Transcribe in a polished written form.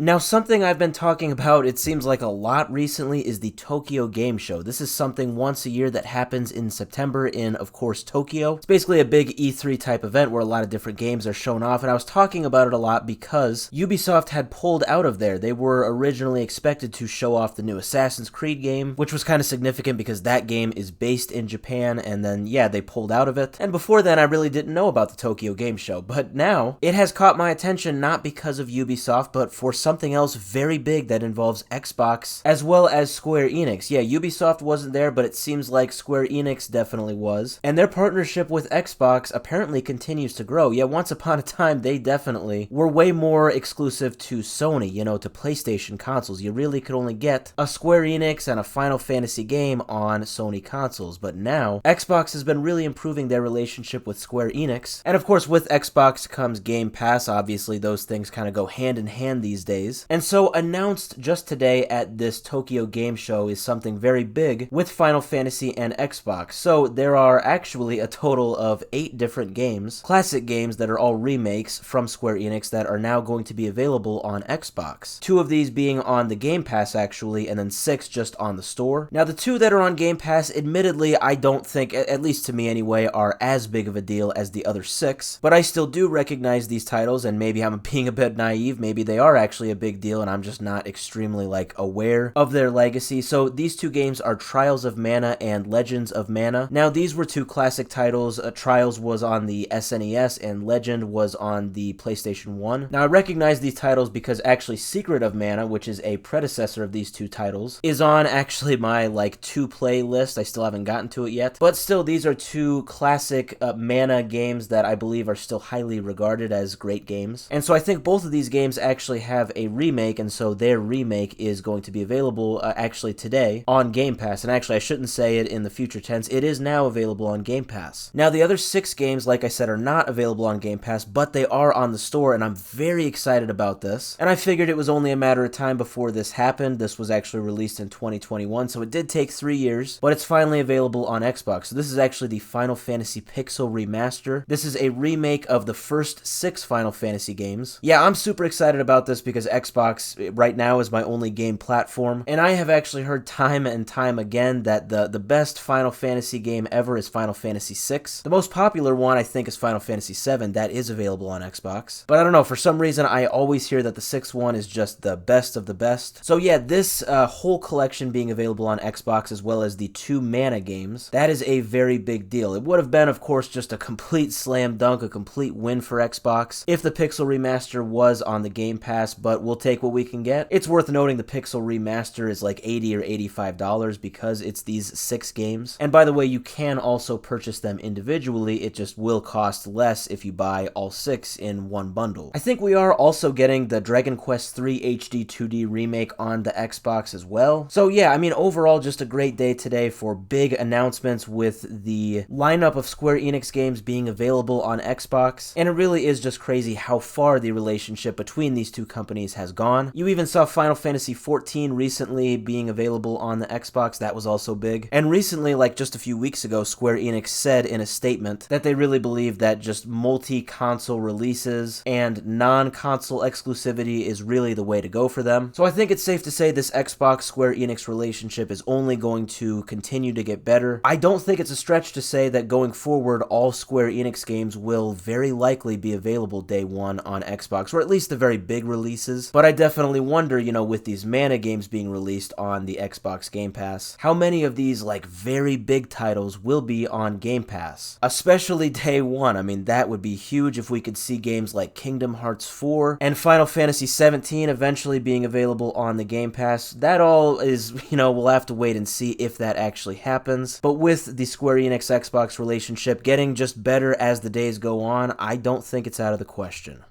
Now, something I've been talking about, it seems like a lot recently, is the Tokyo Game Show. This is something once a year that happens in September in, of course, Tokyo. It's basically a big E3 type event where a lot of different games are shown off, and I was talking about it a lot because Ubisoft had pulled out of there. They were originally expected to show off the new Assassin's Creed game, which was kind of significant because that game is based in Japan, and then, yeah, they pulled out of it. And before then, I really didn't know about the Tokyo Game Show, but now it has caught my attention not because of Ubisoft, but for something else very big that involves Xbox as well as Square Enix. Yeah, Ubisoft wasn't there, but it seems like Square Enix definitely was. And their partnership with Xbox apparently continues to grow. Yeah, once upon a time, they definitely were way more exclusive to Sony, to PlayStation consoles. You really could only get a Square Enix and a Final Fantasy game on Sony consoles. But now, Xbox has been really improving their relationship with Square Enix. And of course, with Xbox comes Game Pass. Obviously, those things kind of go hand in hand these days. And so announced just today at this Tokyo Game Show is something very big with Final Fantasy and Xbox. So there are actually a total of 8 different games, classic games that are all remakes from Square Enix that are now going to be available on Xbox. 2 of these being on the Game Pass actually, and then 6 just on the store. Now the 2 that are on Game Pass, admittedly, I don't think, at least to me anyway, are as big of a deal as the other 6, but I still do recognize these titles, and maybe I'm being a bit naive, maybe they are actually a big deal and I'm just not extremely aware of their legacy. So these 2 games are Trials of Mana and Legends of Mana. Now these were 2 classic titles. Trials was on the SNES and Legend was on the PlayStation 1. Now I recognize these titles because actually Secret of Mana, which is a predecessor of these 2 titles, is on actually my to play list. I still haven't gotten to it yet, but still these are 2 classic Mana games that I believe are still highly regarded as great games. And so I think both of these games actually have a remake, and so their remake is going to be available actually today on Game Pass. And actually, I shouldn't say it in the future tense. It is now available on Game Pass. Now, the other 6 games, like I said, are not available on Game Pass, but they are on the store, and I'm very excited about this. And I figured it was only a matter of time before this happened. This was actually released in 2021, so it did take 3 years, but it's finally available on Xbox. So this is actually the Final Fantasy Pixel Remaster. This is a remake of the first 6 Final Fantasy games. Yeah, I'm super excited about this because Xbox right now is my only game platform, and I have actually heard time and time again that the best Final Fantasy game ever is Final Fantasy VI. The most popular one, I think, is Final Fantasy VII. That is available on Xbox. But I don't know, for some reason, I always hear that the 6th one is just the best of the best. So yeah, this whole collection being available on Xbox, as well as the 2 Mana games, that is a very big deal. It would have been, of course, just a complete slam dunk, a complete win for Xbox if the Pixel Remaster was on the Game Pass, but we'll take what we can get. It's worth noting the Pixel Remaster is $80 or $85 because it's these 6 games. And by the way, you can also purchase them individually. It just will cost less if you buy all 6 in one bundle. I think we are also getting the Dragon Quest III HD 2D remake on the Xbox as well. So yeah, I mean, overall, just a great day today for big announcements with the lineup of Square Enix games being available on Xbox. And it really is just crazy how far the relationship between these 2 companies has gone. You even saw Final Fantasy XIV recently being available on the Xbox. That was also big. And recently, just a few weeks ago, Square Enix said in a statement that they really believe that just multi-console releases and non-console exclusivity is really the way to go for them. So I think it's safe to say this Xbox Square Enix relationship is only going to continue to get better. I don't think it's a stretch to say that going forward, all Square Enix games will very likely be available day one on Xbox, or at least the very big releases. But I definitely wonder, with these Mana games being released on the Xbox Game Pass, how many of these very big titles will be on Game Pass, especially day one. I mean, that would be huge if we could see games like Kingdom Hearts 4 and Final Fantasy 17 eventually being available on the Game Pass. That all is, we'll have to wait and see if that actually happens. But with the Square Enix Xbox relationship getting just better as the days go on, I don't think it's out of the question.